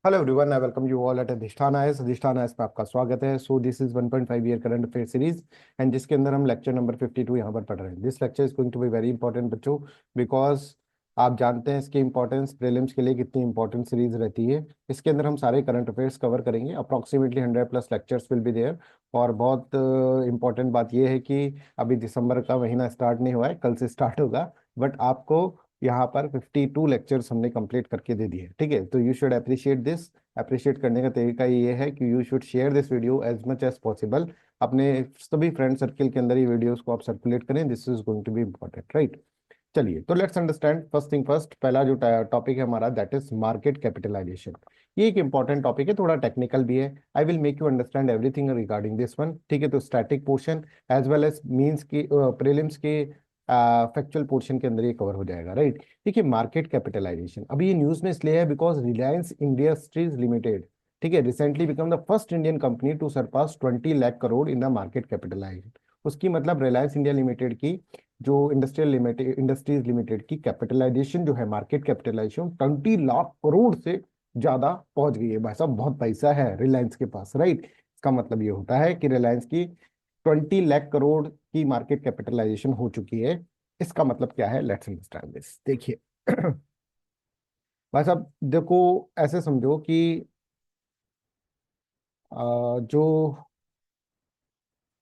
Hello everyone, I welcome you all at अधिष्ठान IS पे आपका स्वागत है। So this is 1.5 year current affair series and जिसके अंदर हम लेक्चर नंबर 52 यहाँ पर पढ़ रहे हैं। This lecture is going to be very important बच्चों, बिकॉज आप जानते हैं इसकी इंपॉर्टेंस प्रीलिम्स के लिए कितनी इंपॉर्टेंट सीरीज रहती है। इसके अंदर हम सारे करंट अफेयर्स कवर करेंगे। Approximately 100+ lectures will be there. और बहुत इंपॉर्टेंट बात यह है कि अभी दिसंबर का महीना स्टार्ट नहीं हुआ है, कल से स्टार्ट होगा। बट आपको यहाँ पर 52 लेक्चर्स हमने कंप्लीट करके दे दिए, ठीक है। तो you should appreciate this. Appreciate करने का तरीका ये है कि you should share this video as much as possible. अपने सभी फ्रेंड सर्किल के अंदर ये वीडियोस को आप सर्कुलेट करें। This is going to be important, right. चलिए, तो let's understand first thing first. पहला जो टॉपिक है हमारा, दैट इज मार्केट कैपिटलाइजेशन। ये एक इंपॉर्टेंट टॉपिक है, थोड़ा टेक्निकल भी है। I will make you understand everything regarding this one, ठीक है। तो static portion as well as means की प्रीलिम्स के फैक्चुअल पोर्शन के अंदर ये कवर हो जाएगा, राइट। देखिए, मार्केट कैपिटलाइजेशन अभी ये न्यूज में इसलिए है बिकॉज रिलायंस इंडस्ट्रीज लिमिटेड, ठीक है, recently become the first Indian company to surpass 20 lakh crore in the market capitalization. उसकी मतलब रिलायंस इंडिया लिमिटेड की जो इंडस्ट्रीज लिमिटेड की कैपिटलाइजेशन जो है, मार्केट कैपिटलाइजेशन 20 लाख करोड़ से ज्यादा पहुंच गई है। भाई साहब, बहुत पैसा है रिलायंस के पास, राइट। इसका मतलब ये होता है कि रिलायंस की 20 लाख करोड़ की मार्केट कैपिटलाइजेशन हो चुकी है। इसका मतलब क्या है, लेट्स अंडरस्टैंड दिस। देखिए भाई साहब, देखो, ऐसे समझो कि जो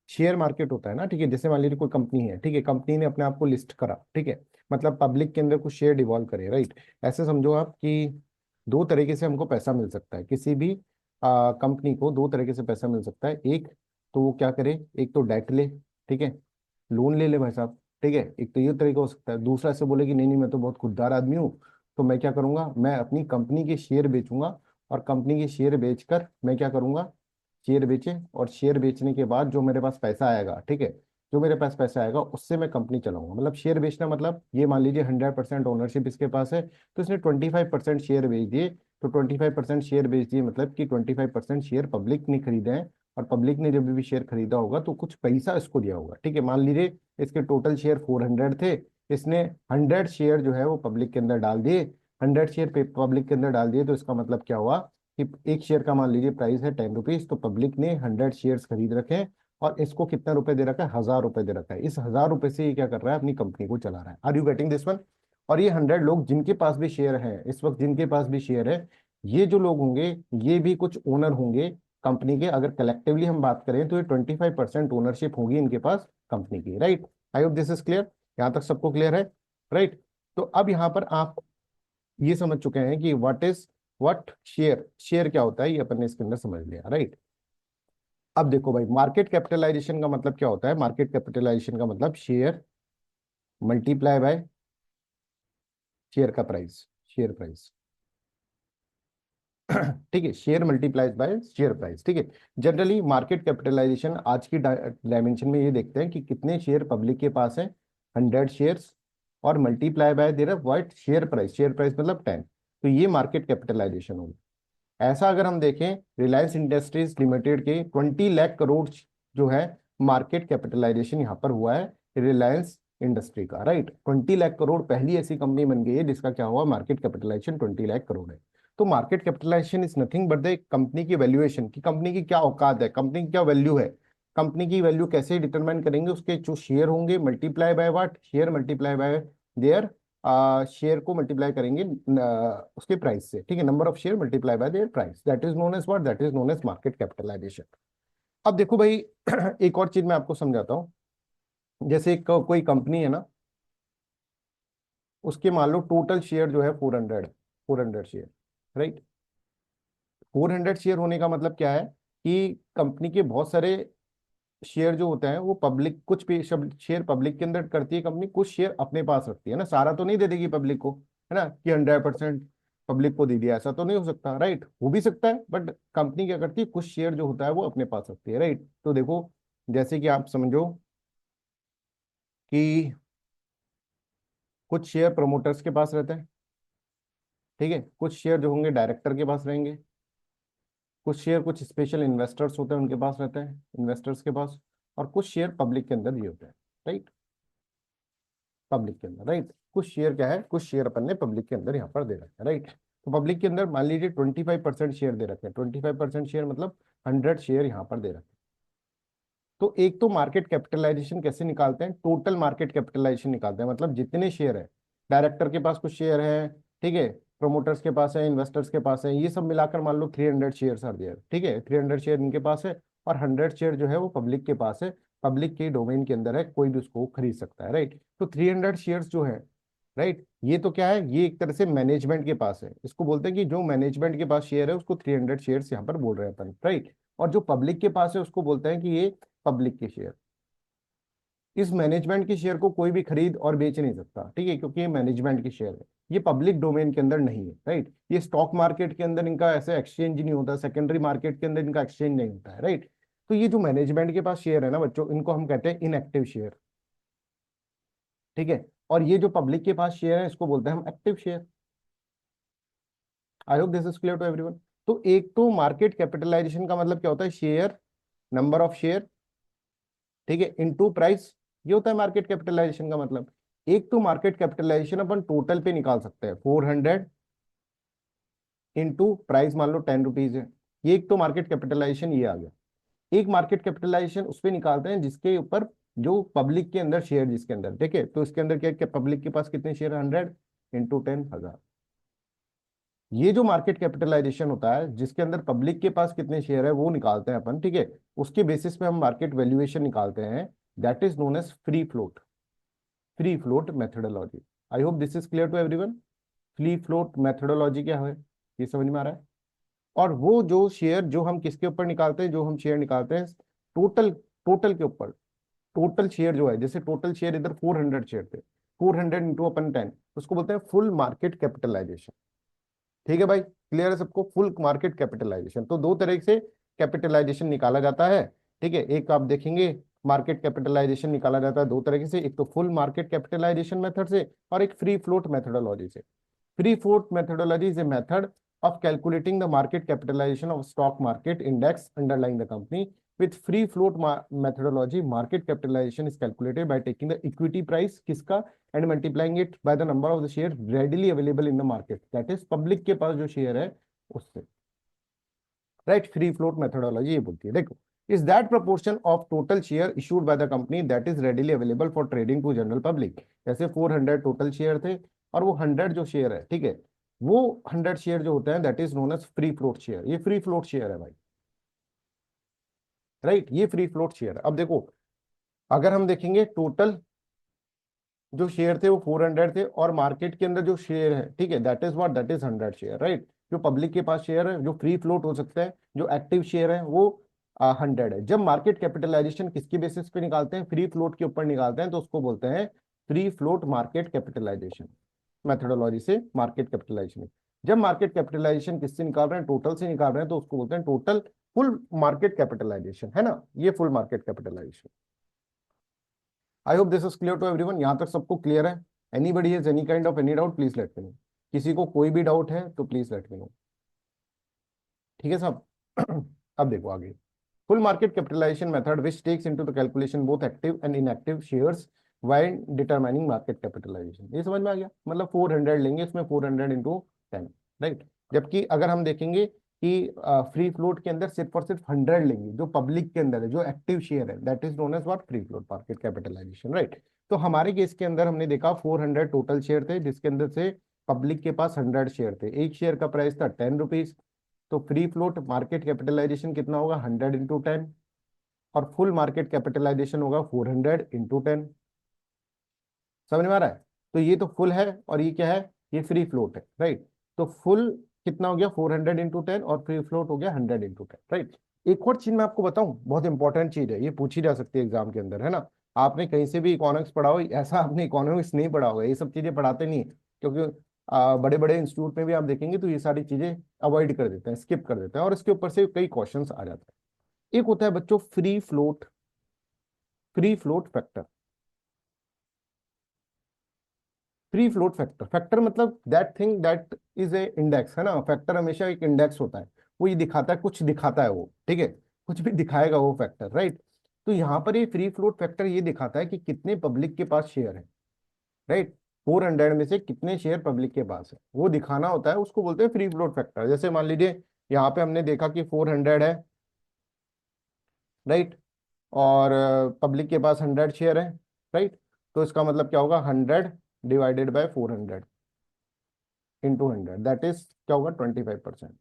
शेयर मार्केट होता है ना, ठीक है, जैसे मान लीजिए कोई कंपनी है, ठीक है, कंपनी ने अपने आप को लिस्ट करा, ठीक है, मतलब पब्लिक के अंदर कुछ शेयर डिवॉल्व करे, राइट। ऐसे समझो आप कि दो तरीके से हमको पैसा मिल सकता है। किसी भी कंपनी को दो तरीके से पैसा मिल सकता है। एक तो वो क्या करे, एक तो डेट ले, ठीक है, लोन ले ले भाई साहब, ठीक है। एक तो ये तरीका हो सकता है। दूसरा से बोले कि नहीं नहीं, मैं तो बहुत खुददार आदमी हूँ, तो मैं क्या करूंगा, मैं अपनी कंपनी के शेयर बेचूंगा। और कंपनी के शेयर बेचकर मैं क्या करूंगा, शेयर बेचे, और शेयर बेचने के बाद जो मेरे पास पैसा आएगा, ठीक है, जो मेरे पास पैसा आएगा उससे मैं कंपनी चलाऊंगा। मतलब शेयर बेचना मतलब ये, मान लीजिए 100% ओनरशिप इसके पास है, तो इसने 25% शेयर बेच दिए। तो 25% शेयर बेच दिए मतलब कि 25% शेयर पब्लिक ने खरीदे हैं। और पब्लिक ने जब भी शेयर खरीदा होगा तो कुछ पैसा इसको दिया होगा, ठीक है। मान लीजिए इसके टोटल शेयर 400 थे, इसने 100 शेयर जो है वो पब्लिक के अंदर डाल दिए। 100 शेयर पब्लिक के अंदर डाल दिए, तो इसका मतलब क्या हुआ कि एक शेयर का मान लीजिए प्राइस है 10 रुपीज, तो पब्लिक ने 100 शेयर्स खरीद रखे हैं। और इसको कितना रुपए दे रखा है, 1000 रुपए दे रखा है। इस 1000 रुपए से ये क्या कर रहा है, अपनी कंपनी को चला रहा है। Are you getting this one. और ये 100 लोग जिनके पास भी शेयर है इस वक्त, जिनके पास भी शेयर है, ये जो लोग होंगे, ये भी कुछ ओनर होंगे कंपनी के। अगर कलेक्टिवली हम बात करें तो ये 25% ओनरशिप होगी इनके पास कंपनी की, right. I hope this is clear. यहाँ तक सबको क्लियर है, राइट। तो अब यहाँ पर आप ये समझ चुके हैं कि व्हाट शेयर, शेयर क्या होता है, ये अपन ने इसके अंदर समझ लिया, राइट। अब देखो भाई, मार्केट कैपिटलाइजेशन का मतलब क्या होता है। मार्केट कैपिटलाइजेशन का मतलब शेयर मल्टीप्लाई बाय शेयर का प्राइस, शेयर प्राइस ठीक है, share multiplies by share price, ठीक है। जनरली मार्केट कैपिटलाइजेशन आज की डायमेंशन में ये देखते हैं कि कितने शेयर पब्लिक के पास है, 100 शेयर्स, और multiply by there what share price, share price मतलब 10। तो ये मार्केट कैपिटलाइजेशन होगी। ऐसा अगर हम देखें, रिलायंस इंडस्ट्रीज लिमिटेड के 20 लाख करोड़ जो है मार्केट कैपिटलाइजेशन यहाँ पर हुआ है रिलायंस इंडस्ट्री का, राइट। 20 लाख करोड़ पहली ऐसी कंपनी बन गई है जिसका क्या हुआ, मार्केट कैपिटलाइजेशन 20 लाख करोड़ है। तो market capitalization is nothing but the company की वैल्यूएशन, की कंपनी की क्या औकात है, कंपनी की क्या वैल्यू है। कंपनी की वैल्यू कैसे डिटरमाइन करेंगे, उसके जो शेयर होंगे multiply by what, share multiply by their, share को मल्टीप्लाई करेंगे उसके प्राइस से, ठीक है। Number of share multiply by their price, that is known as what, that is known as market capitalization. अब देखो भाई एक और चीज मैं आपको समझाता हूँ। जैसे कोई कंपनी है ना, उसके मान लो टोटल शेयर जो है 400 शेयर, राइट। 400 शेयर होने का मतलब क्या है कि कंपनी के बहुत सारे शेयर जो होते हैं वो पब्लिक, कुछ भी शेयर पब्लिक के अंदर करती है कंपनी, कुछ शेयर अपने पास रखती है ना। सारा तो नहीं दे देगी पब्लिक को, है ना, कि 100% पब्लिक को दे दिया, ऐसा तो नहीं हो सकता, राइट। हो भी सकता है, बट कंपनी क्या करती है, कुछ शेयर जो होता है वो अपने पास रखती है, राइट। तो देखो, जैसे कि आप समझो कि कुछ शेयर प्रमोटर्स के पास रहते हैं, ठीक है, कुछ शेयर जो होंगे डायरेक्टर के पास रहेंगे, कुछ शेयर कुछ स्पेशल इन्वेस्टर्स होते हैं उनके पास रहते हैं, इन्वेस्टर्स के पास, और कुछ शेयर पब्लिक के अंदर भी होते हैं, राइट, पब्लिक के अंदर, राइट। कुछ शेयर क्या है, कुछ शेयर अपन ने पब्लिक के अंदर यहाँ पर दे रखा है, राइट। तो पब्लिक के अंदर मान लीजिए 25% शेयर दे रखे हैं, 25% शेयर मतलब 100 शेयर यहाँ पर दे रखे हैं। तो एक तो मार्केट कैपिटलाइजेशन कैसे निकालते हैं, टोटल मार्केट कैपिटलाइजेशन निकालते हैं, मतलब जितने शेयर है, डायरेक्टर के पास कुछ शेयर है, ठीक है, प्रोमोटर्स के पास है, इन्वेस्टर्स के पास है, ये सब मिलाकर मान लो 300 शेयर आर देयर, ठीक है, 300 शेयर इनके पास है, और 100 शेयर जो है वो पब्लिक के पास है, पब्लिक के डोमेन के अंदर है, कोई भी उसको खरीद सकता है, राइट। तो 300 शेयर जो है, राइट, ये तो क्या है, ये एक तरह से मैनेजमेंट के पास है, इसको बोलते हैं कि जो मैनेजमेंट के पास शेयर है उसको 300 शेयर्स यहाँ पर बोल रहे हैं अपन, राइट। और जो पब्लिक के पास है उसको बोलते हैं कि ये पब्लिक के शेयर। इस मैनेजमेंट के शेयर को कोई भी खरीद और बेच नहीं सकता, ठीक है, क्योंकि ये मैनेजमेंट के शेयर है, ये पब्लिक डोमेन के अंदर नहीं है, राइट। ये स्टॉक मार्केट के अंदर इनका ऐसे एक्सचेंज नहीं होता, सेकेंडरी मार्केट के अंदर इनका एक्सचेंज नहीं होता है, राइट। तो ये जो मैनेजमेंट के पास शेयर है ना बच्चों, इनको हम कहते हैं इनएक्टिव शेयर, ठीक है। और ये जो पब्लिक के पास शेयर है इसको बोलते हैं हम active share. I hope this is clear to everyone. तो एक तो मार्केट कैपिटलाइजेशन का मतलब क्या होता है, शेयर, नंबर ऑफ शेयर, ठीक है, इनटू प्राइस, ये होता है मार्केट कैपिटलाइजेशन का मतलब। एक तो मार्केट कैपिटलाइजेशन अपन टोटल पे निकाल सकते हैं, 400 इंटू प्राइस मान लो 10 रुपीज है, ये एक तो मार्केट कैपिटलाइजेशन ये आ गया। एक मार्केट कैपिटलाइजेशन उस पे निकालते हैं जिसके ऊपर जो पब्लिक के अंदर शेयर, जिसके अंदर, ठीक है, तो इसके अंदर क्या क्या पब्लिक के पास कितने शेयर, 100 इंटू 10,000। ये जो मार्केट कैपिटलाइजेशन होता है जिसके अंदर पब्लिक के पास कितने शेयर है वो निकालते हैं अपन, ठीक है, उसके बेसिस पे हम मार्केट वैल्यूएशन निकालते हैं, that is known as free float, free float methodology. I hope this is clear to everyone. Free float methodology क्या है, ये समझ में आ रहा है। और वो जो शेयर जो हम किसके ऊपर निकालते हैं, जो हम शेयर निकालते हैं टोटल, टोटल के ऊपर, टोटल शेयर जो है, जैसे टोटल शेयर इधर 400 शेयर थे, 400 इंटू अपन 10, उसको बोलते हैं फुल मार्केट कैपिटलाइजेशन, ठीक है भाई, क्लियर है सबको, फुल मार्केट कैपिटलाइजेशन। तो दो तरह से कैपिटलाइजेशन निकाला जाता है, ठीक है, एक आप देखेंगे मार्केट कैपिटलाइजेशन निकाला जाता है दो तरीके से, एक तो फुल मार्केट कैपिटलाइजेशन मेथड से, और एक फ्री फ्लोट मेथोडोलॉजी से। Free float methodology is a method of calculating the market capitalization of stock market index underlying the company. With free float methodology, market capitalization is calculated by taking the equity price किसका and multiplying it by the number of the share readily available in the market. That is public के पास जो share है उससे, right? Free float methodology ये बोलती है, देखो, is that proportion of total share issued by the company that is readily available for trading to general public. जैसे 400 total share थे और वो 100 जो शेयर है, ठीक है, वो 100 शेयर जो होते हैं that is known as free float share, ये फ्री फ्लोट शेयर है भाई, राइट, ये फ्री फ्लोट शेयर है। अब देखो, अगर हम देखेंगे टोटल जो शेयर थे वो 400 थे, और मार्केट के अंदर जो शेयर है, ठीक है, that is what, that is 100 share, right. जो पब्लिक के पास शेयर है जो फ्री फ्लोट हो सकता है, जो एक्टिव शेयर है वो 100 है। जब मार्केट कैपिटलाइजेशन किसके बेसिस पे निकालते हैं, फ्री फ्लोट के ऊपर निकालते हैं, तो उसको बोलते हैं free float market capitalization methodology से मार्केट कैपिटलाइजेशन। जब मार्केट कैपिटलाइजेशन किससे निकाल रहे हैं, टोटल से निकाल रहे हैं, तो उसको बोलते हैं टोटल फुल मार्केट कैपिटलाइजेशन, है ना, ये full market capitalization. I hope this is clear to everyone, यहां तक सबको क्लियर है। Anybody has any kind of any doubt please let me know, किसी को कोई भी डाउट है तो प्लीज लेट मी नो, ठीक है साहब। अब देखो आगे, full market capitalization method which takes into the calculation both active and inactive shares while determining market capitalization. ये समझ में आ गया, मतलब 400 लेंगे, इसमें 400 इंटू 10, राइट। जबकि अगर हम देखेंगे कि फ्री फ्लोट के अंदर सिर्फ और सिर्फ 100 लेंगे, जो पब्लिक के अंदर है, जो एक्टिव शेयर है, that is known as what, free float market capitalization, right. तो हमारे केस के अंदर हमने देखा 400 टोटल शेयर थे जिसके अंदर से पब्लिक के पास 100 शेयर थे, एक शेयर का प्राइस था 10 रुपीज, तो फ्री फ्लोट मार्केट कैपिटलाइजेशन कितना होगा, 100 इंटू 10, और फुल मार्केट कैपिटलाइजेशन होगा 400 इंटू 10। समझ में आ रहा है। तो ये तो फुल है और ये क्या है, ये फ्री फ्लोट है, राइट। तो फुल कितना हो गया, 400 इंटू 10, और फ्री फ्लोट हो गया 100 इंटू 10, राइट। एक और चीज मैं आपको बताऊं, बहुत इंपॉर्टेंट चीज है, ये पूछी जा सकती है एग्जाम के अंदर, है ना। आपने कहीं से भी इकोनॉमिक्स पढ़ा हो, ऐसा आपने इकोनॉमिक्स नहीं पढ़ा होगा, ये सब चीजें पढ़ाते नहीं है, क्योंकि बड़े बड़े इंस्टीट्यूट में भी आप देखेंगे तो ये सारी चीजें अवॉइड कर देते हैं, स्किप कर देते हैं, और इसके ऊपर से कई क्वेश्चंस आ जाते हैं। एक होता है बच्चों free float, free float factor. Free float factor, factor मतलब that thing that is a index, है ना, फैक्टर हमेशा एक इंडेक्स होता है, वो ये दिखाता है, कुछ दिखाता है वो, ठीक है, कुछ भी दिखाएगा वो फैक्टर, राइट। तो यहाँ पर ये फ्री फ्लोट फैक्टर ये दिखाता है कि कितने पब्लिक के पास शेयर है, राइट। 400 में से कितने शेयर पब्लिक के पास है वो दिखाना होता है, उसको बोलते हैं फ्री फ्लोट फैक्टर। जैसे मान लीजिए यहाँ पे हमने देखा कि 400 है, राइट, और पब्लिक के पास 100 शेयर है, राइट। तो इसका मतलब क्या होगा, 100 / 400 इंटू 100, दैट इज क्या होगा, 25%।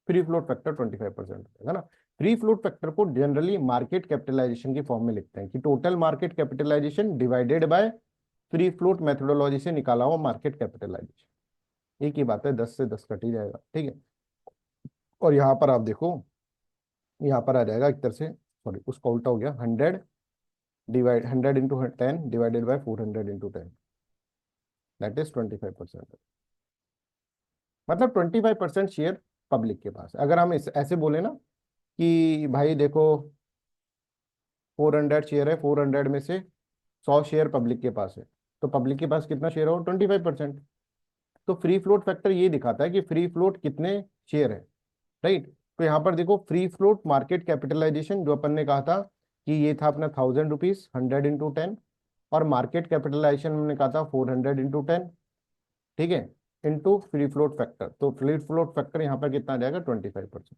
फ्री फ्लोट फैक्टर 25% है ना। फ्री फ्लोट फैक्टर को जनरली मार्केट कैपिटलाइजेशन की फॉर्म में लिखते हैं कि total market capitalization divided by free float methodology से निकाला हुआ मार्केट कैपिटलाइजेशन। एक ही बात है, 10 से 10 कट ही जाएगा, ठीक है। और यहाँ पर आप देखो, यहाँ पर आ जाएगा एक तरह से, सॉरी उसका उल्टा हो गया, 100 into 10 divided by 400 into 10, that is 25%। मतलब 25% शेयर पब्लिक के पास है। अगर हम इस ऐसे बोले ना कि भाई देखो 400 शेयर है, 400 में से 100 शेयर पब्लिक के पास है, तो पब्लिक के पास कितना शेयर हो, 25%। तो फ्री फ्लोट फैक्टर ये दिखाता है कि फ्री फ्लोट कितने शेयर है, राइट। तो यहाँ पर देखो फ्री फ्लोट मार्केट कैपिटलाइजेशन जो अपन ने कहा था कि ये था अपना 1000 रुपीज, 100 इंटू 10, और मार्केट कैपिटलाइजेशन हमने कहा था 400 इंटू 10, ठीक है, इंटू फ्री फ्लोट फैक्टर। तो फ्री फ्लोट फैक्टर यहाँ पर कितना आ जाएगा, 25%।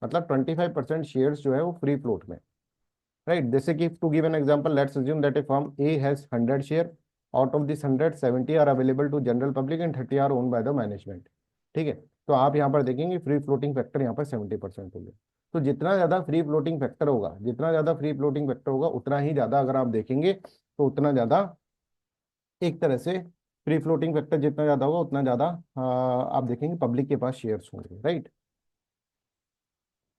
मतलब 25% शेयर्स जो है वो फ्री फ्लोट में, राइट। जैसे कि to give an example, let's assume that a firm A has 100 share, out of this 100 70 are available to general public and 30 are own by the management, ठीक है। तो आप यहाँ पर देखेंगे फ्री फ्लोटिंग फैक्टर यहाँ पर 70% हो गया। तो जितना ज्यादा फ्री फ्लोटिंग फैक्टर होगा, जितना ज्यादा फ्री फ्लोटिंग फैक्टर होगा उतना ही ज्यादा, अगर आप देखेंगे तो उतना ज्यादा एक तरह से फ्री फ्लोटिंग फैक्टर जितना ज्यादा होगा उतना ज्यादा आप देखेंगे पब्लिक के पास शेयर्स होंगे, राइट।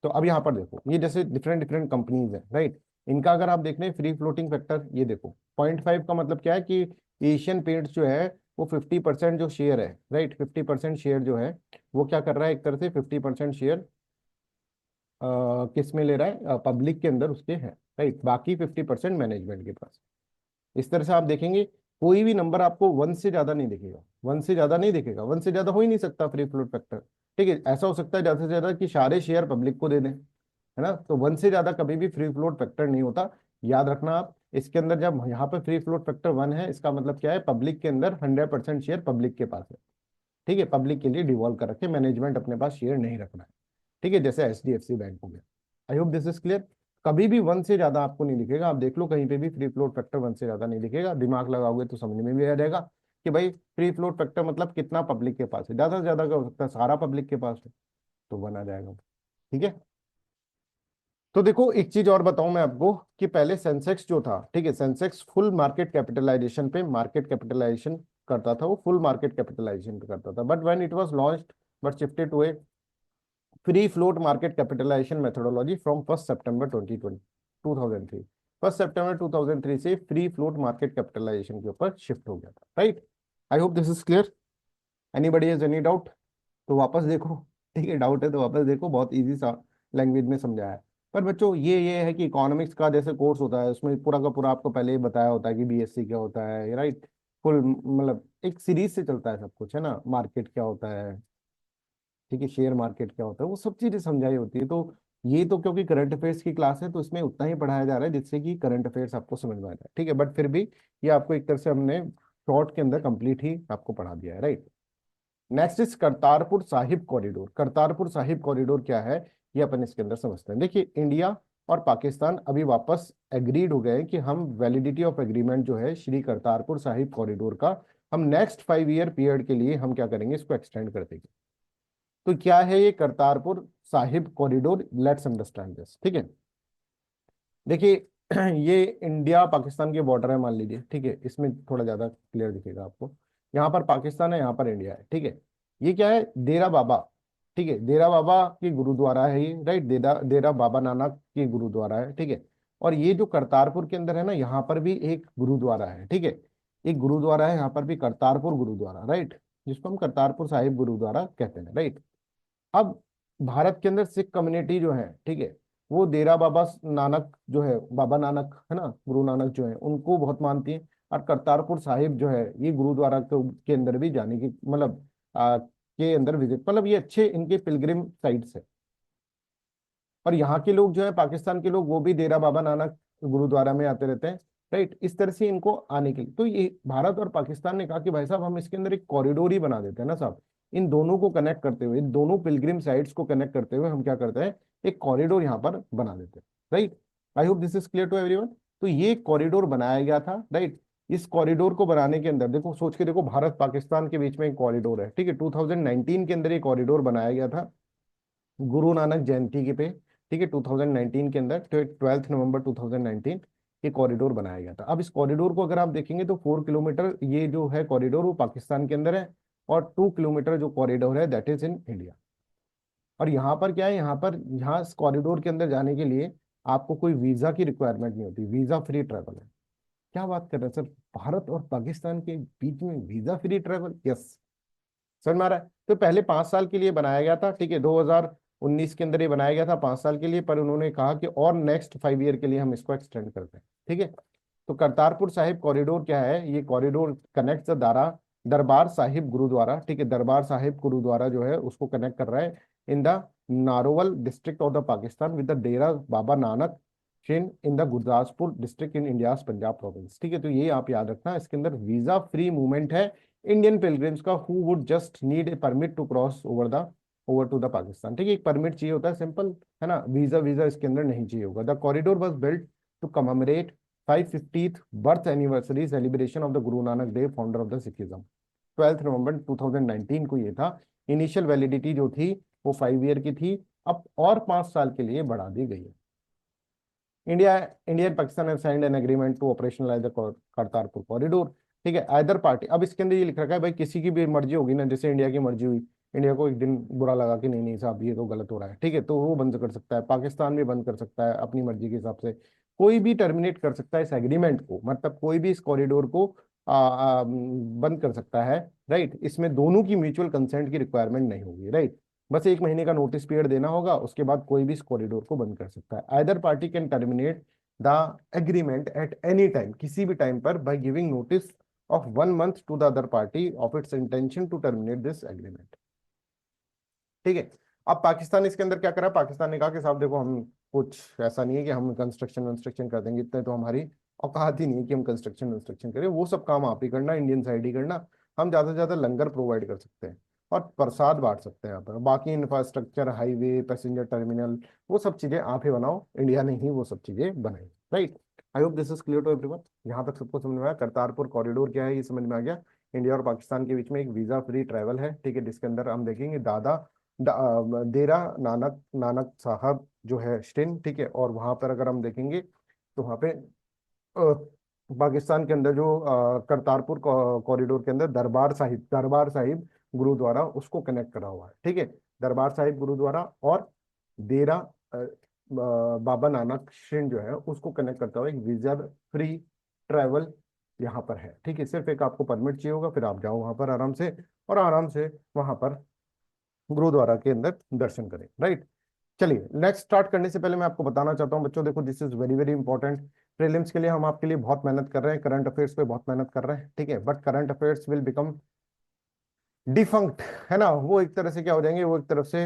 तो अब यहाँ पर देखो ये जैसे डिफरेंट डिफरेंट कंपनीज है, राइट। इनका अगर आप देख रहे हैं फ्री फ्लोटिंग फैक्टर, ये देखो 0.5 का मतलब क्या है कि एशियन पेंट्स जो है वो 50% जो शेयर है, राइट, 50% शेयर जो है वो क्या कर रहा है, एक तरह से 50% शेयर किस में ले रहा है, पब्लिक के अंदर उसके है, राइट। बाकी 50% मैनेजमेंट के पास। इस तरह से आप देखेंगे कोई भी नंबर आपको वन से ज्यादा नहीं दिखेगा, वन से ज्यादा नहीं दिखेगा, वन से ज्यादा हो ही नहीं सकता फ्री फ्लोट फैक्टर, ठीक है। ऐसा हो सकता है ज्यादा से ज्यादा कि सारे शेयर पब्लिक को दे दें, है ना। तो वन से ज्यादा कभी भी फ्री फ्लोट फैक्टर नहीं होता। याद रखना आप इसके अंदर, जब यहाँ पर फ्री फ्लोट फैक्टर 1 है, इसका मतलब क्या है, पब्लिक के अंदर 100% शेयर पब्लिक के पास है, ठीक है। पब्लिक के लिए डिवॉल्व कर रखे, मैनेजमेंट अपने पास शेयर नहीं रखना है, ठीक है, जैसे HDFC बैंक हो गया। आई होप दिस इज क्लियर। कभी भी वन से ज्यादा आपको नहीं दिखेगा, आप देख लो कहीं पे भी फ्री फ्लोट फैक्टर वन से ज्यादा नहीं दिखेगा। दिमाग लगाओगे तो समझ में भी आ जाएगा कि भाई फ्री फ्लोट फैक्टर मतलब कितना पब्लिक के पास है, ज्यादा से ज्यादा क्या हो सकता है, सारा पब्लिक के पास है, तो वन आ जाएगा, ठीक है। तो देखो एक चीज और बताऊं मैं आपको कि पहले सेंसेक्स जो था, ठीक है, सेंसेक्स फुल मार्केट कैपिटलाइजेशन पे मार्केट कैपिटलाइजेशन करता था, वो फुल मार्केट कैपिटलाइजेशन पे करता था। But when it was launched, but shifted to a free float market capitalization methodology from 1 सितंबर 2020 2003। 1 सितंबर 2003 से फ्री फ्लोट मार्केट कैपिटलाइजेशन के ऊपर शिफ्ट हो गया था, right. I hope this is clear. Anybody has any doubt तो वापस देखो, ठीक है, डाउट है तो वापस देखो, बहुत इजी सा लैंग्वेज में समझाया है। पर बच्चों ये है कि इकोनॉमिक्स का जैसे कोर्स होता है उसमें पूरा का पूरा आपको पहले ही बताया होता है कि BSc क्या होता है, राइट। फुल मतलब एक सीरीज से चलता है सब कुछ, है ना। मार्केट क्या होता है, ठीक है, शेयर मार्केट क्या होता है, वो सब चीजें समझाई होती है। तो ये तो क्योंकि करंट अफेयर्स की क्लास है तो इसमें उतना ही पढ़ाया जा रहा है जिससे कि करंट अफेयर्स आपको समझ में आ जाए, ठीक है। बट फिर भी ये आपको एक तरह से हमने शॉर्ट के अंदर कंप्लीट ही आपको पढ़ा दिया है, right. Next is Kartarpur Sahib corridor. Kartarpur Sahib corridor क्या है, ये अपन इसके अंदर समझते हैं। देखिए इंडिया और पाकिस्तान अभी वापस एग्रीड हो गए हैं कि हम वैलिडिटी ऑफ एग्रीमेंट जो है श्री करतारपुर साहिब कॉरिडोर का, हम नेक्स्ट 5 ईयर पीरियड के लिए हम क्या करेंगे, इसको एक्सटेंड कर देंगे। तो क्या है ये Kartarpur Sahib corridor, let's understand this, ठीक है। देखिए ये इंडिया पाकिस्तान के बॉर्डर है मान लीजिए, ठीक है, इसमें थोड़ा ज्यादा क्लियर दिखेगा आपको। यहाँ पर पाकिस्तान है, यहाँ पर इंडिया है, ठीक है। ये क्या है, डेरा बाबा, ठीक है, डेरा बाबा की गुरुद्वारा है ये, राइट। डेरा डेरा बाबा नानक की गुरुद्वारा है, ठीक है। और ये जो करतारपुर के अंदर है ना, यहाँ पर भी एक गुरुद्वारा है, ठीक है। एक गुरुद्वारा है यहाँ पर भी, करतारपुर गुरुद्वारा, राइट, जिसको हम करतारपुर साहिब गुरुद्वारा कहते हैं, राइट। अब भारत के अंदर सिख कम्युनिटी जो है, ठीक है, वो डेरा बाबा नानक जो है, बाबा नानक है ना, गुरु नानक जो है उनको बहुत मानती है। और करतारपुर साहिब जो है ये गुरुद्वारा के अंदर भी जाने की मतलब के अंदर विजिट, मतलब ये अच्छे इनके पिलग्रिम साइट्स है। और यहाँ के लोग जो है पाकिस्तान के लोग वो भी डेरा बाबा नानक गुरुद्वारा में आते रहते हैं, राइट। इस तरह से इनको आने के लिए, तो ये भारत और पाकिस्तान ने कहा कि भाई साहब हम इसके अंदर एक कॉरिडोर ही बना देते हैं ना साहब, इन दोनों को कनेक्ट करते हुए, इन दोनों पिलग्रिम साइट्स को कनेक्ट करते हुए हम क्या करते हैं, एक कॉरिडोर यहाँ पर बना देते हैं। Right, I hope this is clear to everyone. तो ये कॉरिडोर बनाया गया था। राइट, इस कॉरिडोर को बनाने के अंदर देखो, सोच के देखो, भारत पाकिस्तान के बीच में एक कॉरिडोर है, ठीक है, 2019 के अंदर ये कॉरिडोर बनाया गया था गुरु नानक जयंती के पे, ठीक है, 2019 के अंदर, 12 नवंबर 2019 ये कॉरिडोर बनाया गया था। अब इस कॉरिडोर को अगर आप देखेंगे तो 4 किलोमीटर ये जो है कॉरिडोर वो पाकिस्तान के अंदर है, और 2 किलोमीटर जो कॉरिडोर है दैट इज इन इंडिया। और यहाँ पर क्या है, यहाँ पर, यहाँ इस कॉरिडोर के अंदर जाने के लिए आपको कोई वीजा की रिक्वायरमेंट नहीं होती, वीजा फ्री ट्रैवल है। क्या बात कर रहे हैं सर, भारत और पाकिस्तान के बीच में वीजा फ्री ट्रैवल? यस, समझ में आ रहा है। तो पहले 5 साल के लिए बनाया गया था, ठीक है, 2019 के अंदर ये बनाया गया था 5 साल के लिए, पर उन्होंने कहा कि और नेक्स्ट 5 ईयर के लिए हम इसको एक्सटेंड करते हैं। ठीक है, तो करतारपुर साहिब कॉरिडोर क्या है, ये corridor connect the Darbar Sahib gurdwara, ठीक है, दरबार साहिब गुरुद्वारा जो है उसको कनेक्ट कर रहा है in the Narowal district of the Pakistan with the Dera Baba Nanak shrine in the Gurdaspur district in India Punjab province. ठीक है, तो ये आप याद रखना, इसके अंदर वीजा फ्री मूवमेंट है इंडियन पिलग्रिम्स का who would just need a permit to cross over to the Pakistan. ठीक है, एक परमिट चाहिए होता है सिंपल, है ना, वीजा वीजा इसके अंदर नहीं चाहिए होगा। The corridor was built to commemorate 550th birth anniversary celebration of the Guru Nanak Dev founder of the Sikhism. 12 नवंबर 2019 को ये था। इनिशियल वैलिडिटी जो थी वो 5 ईयर की थी, अब और 5 साल के लिए बढ़ा दी गई है। India and Pakistan have signed an agreement to operationalize the Kartarpur corridor. ठीक है, आइदर पार्टी, अब इसके अंदर ये लिख रखा है भाई किसी की भी मर्जी होगी ना, जैसे इंडिया की मर्जी हुई, इंडिया को एक दिन बुरा लगा कि नहीं नहीं साहब ये तो गलत हो रहा है, ठीक है, तो वो बंद कर सकता है, पाकिस्तान भी बंद कर सकता है अपनी मर्जी के हिसाब से, कोई भी टर्मिनेट कर सकता है इस एग्रीमेंट को, मतलब कोई भी इस कॉरिडोर को बंद कर सकता है। राइट, इसमें दोनों की म्यूचुअल कंसेंट की रिक्वायरमेंट नहीं होगी। राइट, बस 1 महीने का नोटिस पीरियड देना होगा, उसके बाद कोई भी इस कॉरिडोर को बंद कर सकता है। Either party can terminate the agreement at any time, किसी भी टाइम पर, by giving notice of 1 month to the other party of its intention to terminate this agreement. ठीक है, अब पाकिस्तान इसके अंदर क्या करा, पाकिस्तान ने कहा कि साहब देखो हम कुछ ऐसा नहीं है कि हम कंस्ट्रक्शन वंस्ट्रक्शन कर देंगे, इतने तो हमारी औकात ही नहीं है कि हम कंस्ट्रक्शन वंस्ट्रक्शन करें, वो सब काम आप ही करना, इंडियन साइड ही करना। हम ज्यादा से ज्यादा लंगर प्रोवाइड कर सकते हैं और प्रसाद बांट सकते हैं यहाँ पर, बाकी इंफ्रास्ट्रक्चर, हाईवे, पैसेंजर टर्मिनल, वो सब चीजें आप ही बनाओ, इंडिया ने ही वो सब चीजें बनाई। Right, I hope this is clear to everyone. यहाँ तक सबको समझ में आया, करतारपुर कॉरिडोर क्या है ये समझ में आ गया। इंडिया और पाकिस्तान के बीच में एक वीजा फ्री ट्रैवल है, ठीक है, जिसके अंदर हम देखेंगे डेरा नानक नानक साहब जो है स्टिन, ठीक है, और वहां पर अगर हम देखेंगे तो वहां पे पाकिस्तान के अंदर जो करतारपुर कॉरिडोर के अंदर दरबार साहिब गुरुद्वारा उसको कनेक्ट करा हुआ है। ठीक है, दरबार साहिब गुरुद्वारा और डेरा बाबा नानक श्रीन जो है उसको कनेक्ट करता हुआ एक वीजा फ्री ट्रैवल यहाँ पर है। ठीक है, सिर्फ एक आपको परमिट चाहिए होगा, फिर आप जाओ वहां पर आराम से, और आराम से वहां पर गुरुद्वारा के अंदर दर्शन करें। राइट, चलिए नेक्स्ट स्टार्ट करने से पहले मैं आपको बताना चाहता हूँ बच्चों, देखो this is very very important. Prelims के लिए हम आपके लिए बहुत मेहनत कर रहे हैं, करंट अफेयर्स पे बहुत मेहनत कर रहे हैं, ठीक है, but current affairs will become defunct, है ना, वो एक तरह से क्या हो जाएंगे, वो एक तरफ से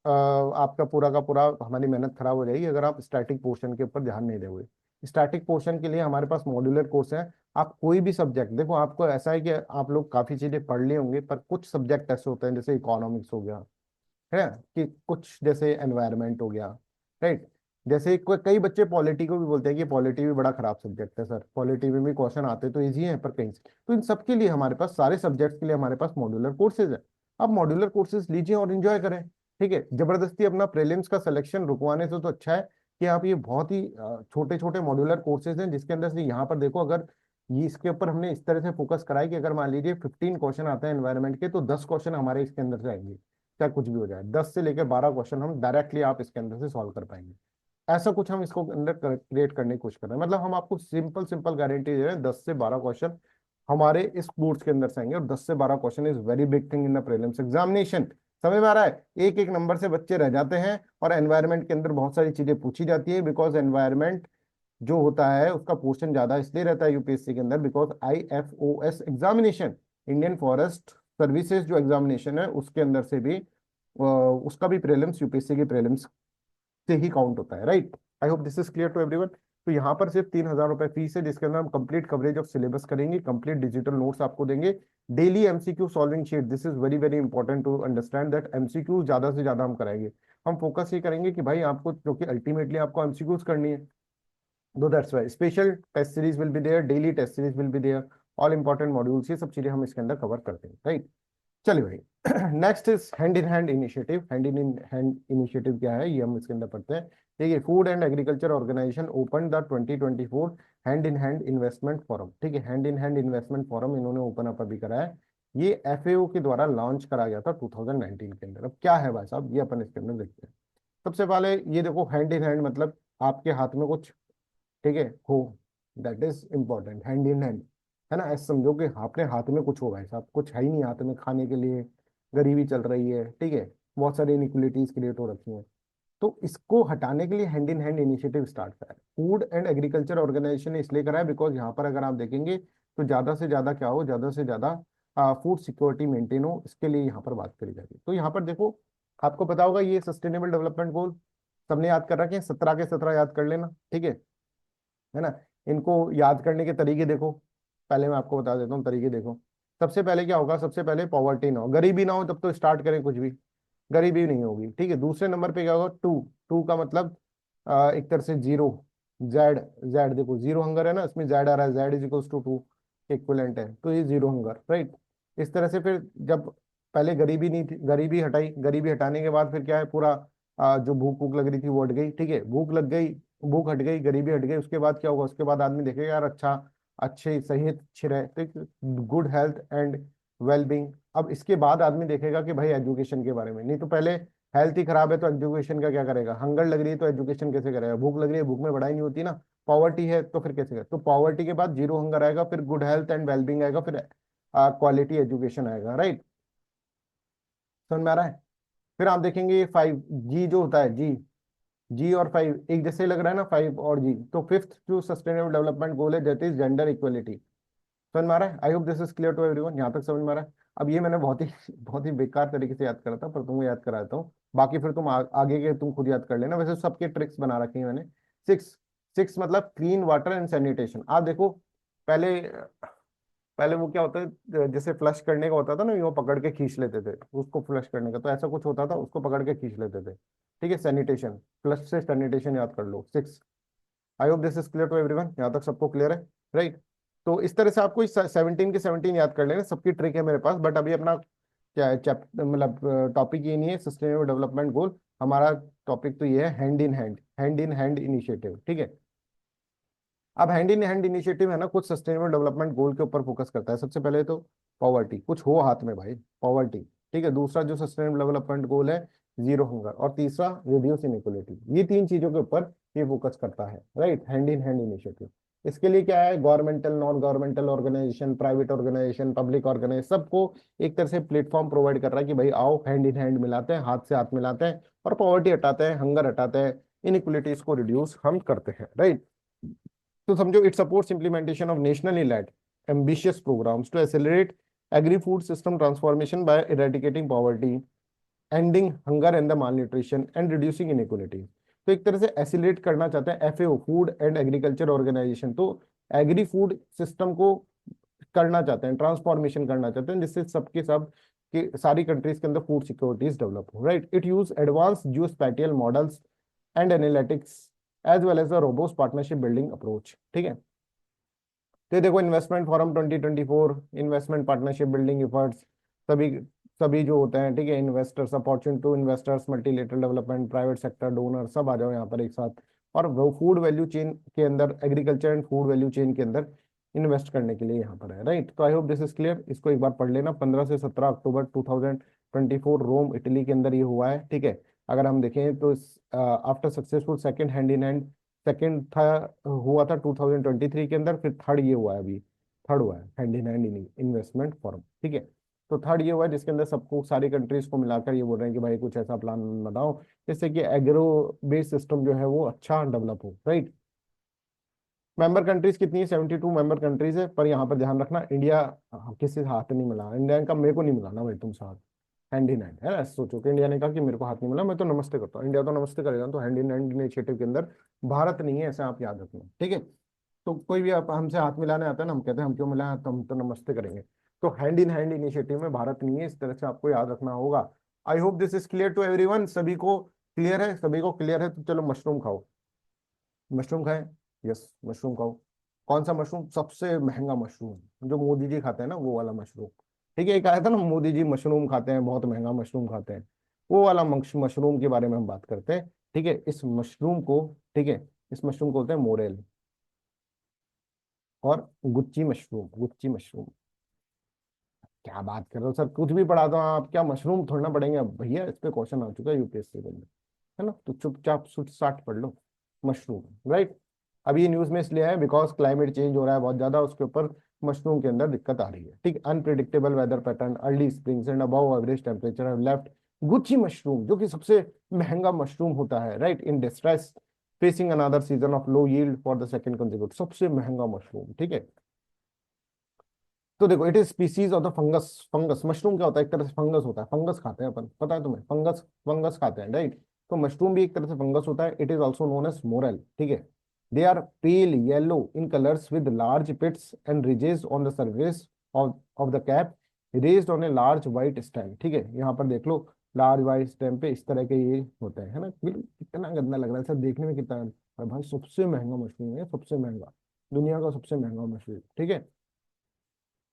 आपका पूरा का पूरा हमारी मेहनत खराब हो जाएगी अगर आप स्टैटिक पोर्शन के ऊपर ध्यान नहीं दोगे। स्टैटिक पोर्शन के लिए हमारे पास मॉड्यूलर कोर्स है। आप कोई भी सब्जेक्ट देखो, आपको ऐसा है कि आप लोग काफी चीजें पढ़ लिए होंगे, पर कुछ सब्जेक्ट ऐसे होते हैं जैसे इकोनॉमिक्स हो गया, है कि कुछ जैसे एनवायरनमेंट हो गया, राइट, जैसे कई बच्चे पॉलिटी को भी बोलते हैं कि पॉलिटी भी बड़ा खराब सब्जेक्ट है सर, पॉलिटी में भी क्वेश्चन आते तो इजी हैं पर कहीं से, तो इन सब के लिए हमारे पास, सारे सब्जेक्ट्स के लिए हमारे पास मॉड्यूलर कोर्सेज है। आप मॉड्यूलर कोर्सेज लीजिए और एंजॉय करें। ठीक है, जबरदस्ती अपना प्रीलिम्स का सिलेक्शन रुकवाने से तो अच्छा है कि आप ये बहुत ही छोटे छोटे मॉड्यूलर कोर्सेज हैं, जिसके अंदर से यहाँ पर देखो, अगर ये इसके ऊपर हमने इस तरह से फोकस करा है कि अगर मान लीजिए 15 क्वेश्चन आते हैं एनवायरनमेंट के, तो 10 क्वेश्चन हमारे इसके अंदर से आएंगे, चाहे कुछ भी हो जाए, 10 से लेकर 12 क्वेश्चन हम डायरेक्टली आप इसके अंदर से सॉल्व कर पाएंगे। ऐसा कुछ हम इसको अंदर क्रिएट करने की कोशिश कर रहे हैं, मतलब हम आपको सिंपल सिंपल गारंटी दे रहे हैं 10 से 12 क्वेश्चन हमारे इस कोर्स के अंदर से आएंगे, और 10 से 12 question is very big thing in the prelims examination. समझ में आ रहा है, एक एक नंबर से बच्चे रह जाते हैं, और एनवायरनमेंट के अंदर बहुत सारी चीजें पूछी जाती है, बिकॉज एनवायरनमेंट जो होता है उसका पोर्शन ज्यादा इसलिए रहता है यूपीएससी के अंदर, because IFOS examination, Indian forest services जो एग्जामिनेशन है उसके अंदर से भी उसका भी प्रीलिम्स यूपीएससी के प्रीलिम्स से ही काउंट होता है। Right, I hope this is clear to everyone. तो यहाँ पर सिर्फ 3,000 रुपये फीस है, जिसके अंदर हम कंप्लीट कवरेज ऑफ सिलेबस करेंगे, कंप्लीट डिजिटल नोट्स आपको देंगे, daily MCQ solving sheet. This is very very important to understand that MCQ ज्यादा से ज्यादा हम कराएंगे। हम फोकस ये करेंगे कि भाई आपको, क्योंकि अल्टीमेटली आपको एमसीक्यूज करनी है, दो that's why special test series will be there, daily test series will be there, all important modules, ये सब चीजें हम इसके अंदर कवर करते हैं, राइट। चलिए भाई, next is hand in hand initiative. Hand in hand initiative क्या है, ये हम इसके अंदर पढ़ते हैं। देखिए, food and agriculture organization open the 2024 hand in hand investment forum. ठीक है, hand in hand investment forum इन्होंने ओपन अप अभी कराया है। ये एफएओ के द्वारा लॉन्च करा गया था 2019 के अंदर। अब क्या है भाई साहब, ये अपन इसके अंदर देखते हैं। सबसे पहले ये देखो, हैंड इन हैंड मतलब आपके हाथ में कुछ, ठीक है, हो, that is important, hand in hand, है ना। ऐसे समझो कि अपने हाथ में कुछ हो भाई साहब, कुछ है ही नहीं हाथ में खाने के लिए, गरीबी चल रही है, ठीक है, बहुत सारी इनिक्वलिटीज क्रिएट हो रखी हैं। तो इसको हटाने के लिए hand in hand initiative start करा है फूड एंड एग्रीकल्चर ऑर्गेनाइजेशन ने, इसलिए करा है बिकॉज यहाँ पर अगर आप देखेंगे तो ज्यादा से ज्यादा क्या हो, ज्यादा से ज्यादा फूड सिक्योरिटी मेंटेन हो, इसके लिए यहाँ पर बात करी जाएगी। तो यहाँ पर देखो, आपको पता होगा ये सस्टेनेबल डेवलपमेंट गोल सबने याद कर रखे हैं, 17 के 17 याद कर लेना, ठीक है ना। इनको याद करने के तरीके देखो, पहले मैं आपको बता देता हूँ तरीके देखो। सबसे पहले क्या होगा, सबसे पहले पॉवर्टी ना हो, गरीबी ना हो, तब तो स्टार्ट करें कुछ भी, गरीबी नहीं होगी, ठीक है। दूसरे नंबर पे क्या होगा, टू, टू का मतलब एक तरह से जीरो, जेड, जेड देखो, जीरो हंगर है ना, इसमें जेड आ रहा है, Z is equals to two, equivalent है, तो ये जीरो हंगर, राइट। इस तरह से फिर जब पहले गरीबी नहीं थी, गरीबी हटाई, गरीबी हटाने के बाद फिर क्या है, पूरा जो भूख भूख लग रही थी वो हट गई, ठीक है, भूख लग गई, भूख हट गई, गरीबी हट गई, उसके बाद क्या होगा, उसके बाद आदमी देखेगा यार अच्छा, अच्छे सेहत अच्छी रहे, तो गुड हेल्थ एंड वेलबींग। अब इसके बाद आदमी देखेगा कि भाई एजुकेशन के बारे में, नहीं तो पहले हेल्थ ही खराब है तो एजुकेशन का क्या करेगा, हंगर लग रही है तो एजुकेशन कैसे करेगा, भूख लग रही है, भूख में बढ़ाई नहीं होती ना, पॉवर्टी है तो फिर कैसे करेगा। तो पॉवर्टी के बाद जीरो हंगर आएगा, फिर गुड हेल्थ एंड वेलबींग आएगा, फिर क्वालिटी एजुकेशन आएगा, राइट। समझ में आ रहा है। फिर आप देखेंगे 5 जी जो होता है, जी, जी और 5 एक जैसे लग रहा है ना, 5 और जी। तो फिफ्थ जो सस्टेनेबल डेवलपमेंट गोल है, दैट इज जेंडर इक्वलिटी। समझ में आ रहा है, I hope this is clear to everyone, यहाँ तक समझ में आ रहा है। अब ये मैंने बहुत ही बहुत ही बेकार तरीके से याद करा था, पर तुमको याद करा देता हूँ, बाकी फिर तुम आगे के तुम खुद याद कर लेना, वैसे सबके ट्रिक्स बना रखे हैं मैंने। सिक्स, सिक्स मतलब क्लीन वाटर एंड सैनिटेशन। आप देखो, पहले पहले वो क्या होता है, जैसे फ्लश करने का होता था ना, वो पकड़ के खींच लेते थे उसको, फ्लश करने का तो ऐसा कुछ होता था, उसको पकड़ के खींच लेते थे, ठीक है। सैनिटेशन, फ्लश से सैनिटेशन याद कर लो, six. I hope this is clear to everyone, यहाँ तक सबको क्लियर है, राइट। तो इस तरह से आपको 17 के 17 याद कर लेना, सबकी ट्रिक है मेरे पास, बट अभी अपना क्या है, चैप्टर मतलब टॉपिक ये नहीं है सस्टेनेबल डेवलपमेंट गोल, हमारा टॉपिक तो ये है hand in hand, hand in hand initiative, ठीक है। अब हैंड इन हैंड इनिशिएटिव है ना, कुछ सस्टेनेबल डेवलपमेंट गोल के ऊपर फोकस करता है। सबसे पहले तो पॉवर्टी, कुछ हो हाथ में भाई, पॉवर्टी, ठीक है। दूसरा जो सस्टेनेबल डेवलपमेंट गोल है, जीरो हंगर, और तीसरा रिड्यूस इनइक्वलिटी। ये तीन चीजों के ऊपर ये फोकस करता है, right, hand in hand initiative. इसके लिए क्या है, governmental, non governmental organization, private organization, public organization, सबको एक तरह से प्लेटफॉर्म प्रोवाइड कर रहा है कि भाई आओ हैंड इन हैंड मिलाते हैं, हाथ से हाथ मिलाते हैं, और पॉवर्टी हटाते हैं, हंगर हटाते हैं, इनइक्वलिटीज को रिड्यूस हम करते हैं, राइट। तो समझो, it supports implementation of nationally led ambitious programs to accelerate agri-food system transformation by eradicating poverty, ending hunger and the malnutrition and reducing inequality। तो एक तरह से एसिलेट करना चाहते हैं FAO, food and agriculture organization, तो एग्री फूड सिस्टम को करना चाहते हैं, ट्रांसफॉर्मेशन करना चाहते हैं, जिससे सबके सब कि सारी कंट्रीज के अंदर फूड सिक्योरिटीज डेवलप हो, right. It use advance geo spatial models and analytics as well as a robust partnership building approach, ठीक है। तो ये देखो, investment forum 2024, investment partnership building efforts, सभी सभी जो होते हैं, ठीक है, investors, opportunity to investors, multilateral development, private sector, donor, सब आ जाओ यहाँ पर एक साथ, और वो फूड वैल्यू चेन के अंदर, agriculture and food value chain के अंदर इन्वेस्ट करने के लिए यहाँ पर है, राइट। तो आई होप दिस इज क्लियर, इसको एक बार पढ़ लेना। 15 से 17 अक्टूबर 2024 रोम इटली के अंदर ये हुआ है, ठीक है। अगर हम देखें तो after successful second hand in hand, second था, हुआ था 2023 के अंदर, फिर थर्ड ये हुआ है अभी, थर्ड हुआ है hand in hand investment forum, ठीक है। तो थर्ड ये हुआ है जिसके अंदर सबको, सारी कंट्रीज को मिलाकर ये बोल रहे हैं कि भाई कुछ ऐसा प्लान बनाओ जिससे कि एग्रो बेस्ड सिस्टम जो है वो अच्छा डेवलप हो, राइट। मेंबर कंट्रीज कितनी है, 72 मेंबर कंट्रीज है, पर यहाँ पर ध्यान रखना, इंडिया किसी से हाथ नहीं मिला, इंडिया का मेरे को नहीं मिला ना भाई तुम साथ, हैंड इन हैंड है। सोचो कि इंडिया ने कहा कि मेरे को हाथ नहीं मिला, मैं तो नमस्ते करता हूँ, इंडिया तो नमस्ते करेगा, तो हैंड इन हैंड इनिशिएटिव के अंदर भारत नहीं है, ऐसा आप याद रखना, ठीक है। तो कोई भी आप हमसे हाथ मिलाने आता है ना, हम कहते हैं हम क्यों मिला, तो हम तो नमस्ते करेंगे। तो हैंड इन हैंड इनिशिएटिव में भारत नहीं है, इस तरह से आपको याद रखना होगा। I hope this is clear to everyone, सभी को क्लियर है, सभी को क्लियर है, तो चलो मशरूम खाओ। मशरूम खाएं, यस मशरूम खाओ। कौन सा मशरूम? सबसे महंगा मशरूम जो मोदी जी खाते हैं ना, वो वाला मशरूम। ठीक है, एक आया था ना मोदी जी मशरूम खाते हैं, बहुत महंगा मशरूम खाते हैं, वो वाला मशरूम के बारे में हम बात करते हैं। ठीक है, इस मशरूम को, ठीक है, इस मशरूम को बोलते हैं मोरेल और गुच्ची मशरूम, गुच्ची मशरूम। क्या बात कर रहे हो सर, कुछ भी पढ़ा दो आप, क्या मशरूम थोड़ा ना पढ़ेंगे अब भैया, इस पे क्वेश्चन आ चुका है यूपीएससी के अंदर, है ना, तो चुपचाप सुट साट पढ़ लो मशरूम, राइट। अब ये न्यूज में इसलिए है बिकॉज क्लाइमेट चेंज हो रहा है बहुत ज्यादा, उसके ऊपर मशरूम के अंदर दिक्कत आ रही है, ठीक। Unpredictable weather pattern, early springs and above average temperature have left gucchi mushroom, जो कि सबसे महंगा मशरूम होता है, right, in distress, facing another season of low yield for the second consecutive, सबसे महंगा मशरूम, ठीक है। तो देखो, it is species of the fungus, fungus mushroom क्या होता है, एक तरह से फंगस होता है, फंगस खाते हैं अपन, पता है तुम्हें, फंगस, फंगस खाते हैं, राइट। तो मशरूम भी एक तरह से फंगस होता है, it is also known as morel, ठीक है। They are pale yellow in colours with large pits and ridges on the surface of the cap, raised on a large white stem, ठीक है, यहाँ पर देख लो, लार्ज व्हाइट स्टेम पे इस तरह के ये होते हैं, है ना। कितना गंदा लग रहा है सर देखने में, कितना, और भाई सबसे महंगा मशरूम है, सबसे महंगा, दुनिया का सबसे महंगा मशरूम, ठीक है।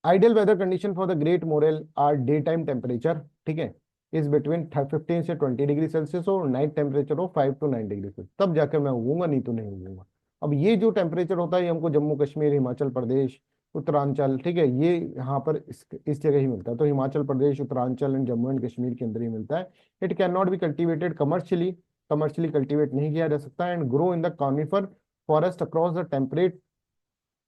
Ideal weather condition for the great morel are day time temperature, ठीक है, इज बिटवीन 15 से 20 डिग्री सेल्सियस और नाइट टेम्परेचर हो 5 to 9 डिग्री, तब जाकर मैं उगूंगा, नहीं तो नहीं उगूंगा। अब ये जो टेम्परेचर होता है ये हमको जम्मू कश्मीर, हिमाचल प्रदेश, उत्तरांचल, ठीक है, ये यहाँ पर इस जगह ही मिलता है, तो हिमाचल प्रदेश, उत्तरांचल एंड जम्मू एंड कश्मीर के अंदर ही मिलता है। It can not be cultivated commercially, commercially cultivate नहीं किया जा सकता, and grow in the conifer forest across the temperate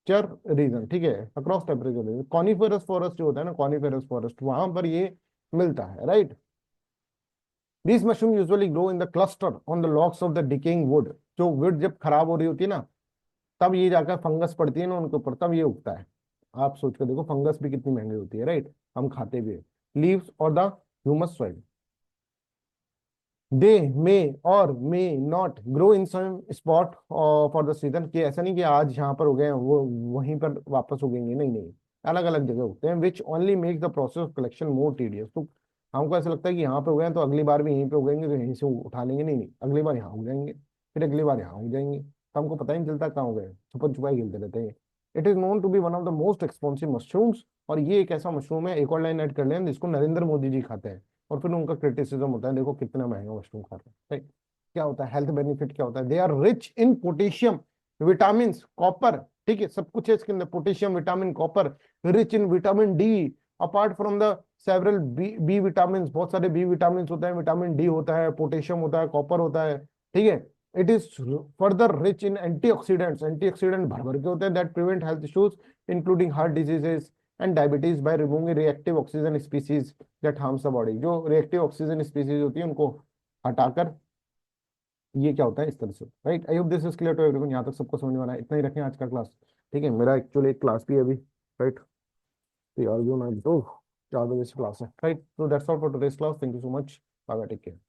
region, ठीक है, across temperature region, coniferous forest जो होता है ना, कॉनिफेरस फॉरेस्ट, वहां पर ये मिलता है, right. This mushroom usually grow in the cluster on the locks of the decaying would, जो वुड जब खराब हो रही होती है ना, तब ये जाकर फंगस पड़ती है ना उनके ऊपर, तब ये उगता है। आप सोच कर देखो फंगस भी कितनी महंगी होती है, राइट, हम खाते भी है। लीव्स और the humus soil, they may or may not grow in some spot for the season, कि ऐसा नहीं कि आज यहाँ पर हो गए वो वहीं पर वापस उगेंगे, नहीं नहीं, अलग अलग जगह उगते हैं, which only make the process of collection more tedious. तो हमको ऐसा लगता है कि यहाँ पे उगे हैं तो अगली बार भी यहीं पे उगेंगे, तो यहीं से उठा लेंगे, नहीं नहीं, अगली बार यहाँ उग जाएंगे, फिर अगली बार यहाँ उग जाएंगे, तो हमको पता ही नहीं चलता कहाँ उगे, छुपन छुपाई खेलते रहते हैं। It is known to be one of the most expensive mushrooms, और ये एक ऐसा मशरूम है, एक और लाइन ऐड कर लें, जिसको नरेंद्र मोदी जी खाते हैं, और फिर उनका क्रिटिसिज्म होता है, देखो कितना महंगा मशरूम खा रहे हैं, right? क्या होता है हेल्थ बेनिफिट, क्या होता है, they are rich in potassium, vitamin, copper, ठीक है, सब कुछ है इसके अंदर, potassium, vitamin, copper, rich in vitamin D, apart from the several B vitamin, बहुत सारे बी विटामिन होते हैं, विटामिन डी होता है, पोटेशियम होता है, कॉपर होता है, ठीक है। It is further rich in antioxidants, antioxidant भर भर के होते हैं, that prevent health issues including heart diseases and diabetes by removing reactive oxygen species that harms the body, जो रिएक्टिव ऑक्सीजन स्पीसीज होती है उनको हटाकर ये क्या होता है इस तरह से, right. I hope this is clear to everyone, यहाँ तक सबको समझ में आ रहा है, इतना ही रखें आज का क्लास, ठीक है। मेरा एक्चुअली एक क्लास भी है अभी, राइट, तो यार जो ना तो 4 बजे से क्लास है, राइट। तो that's all for today's class, thank you so much, bye bye, take care.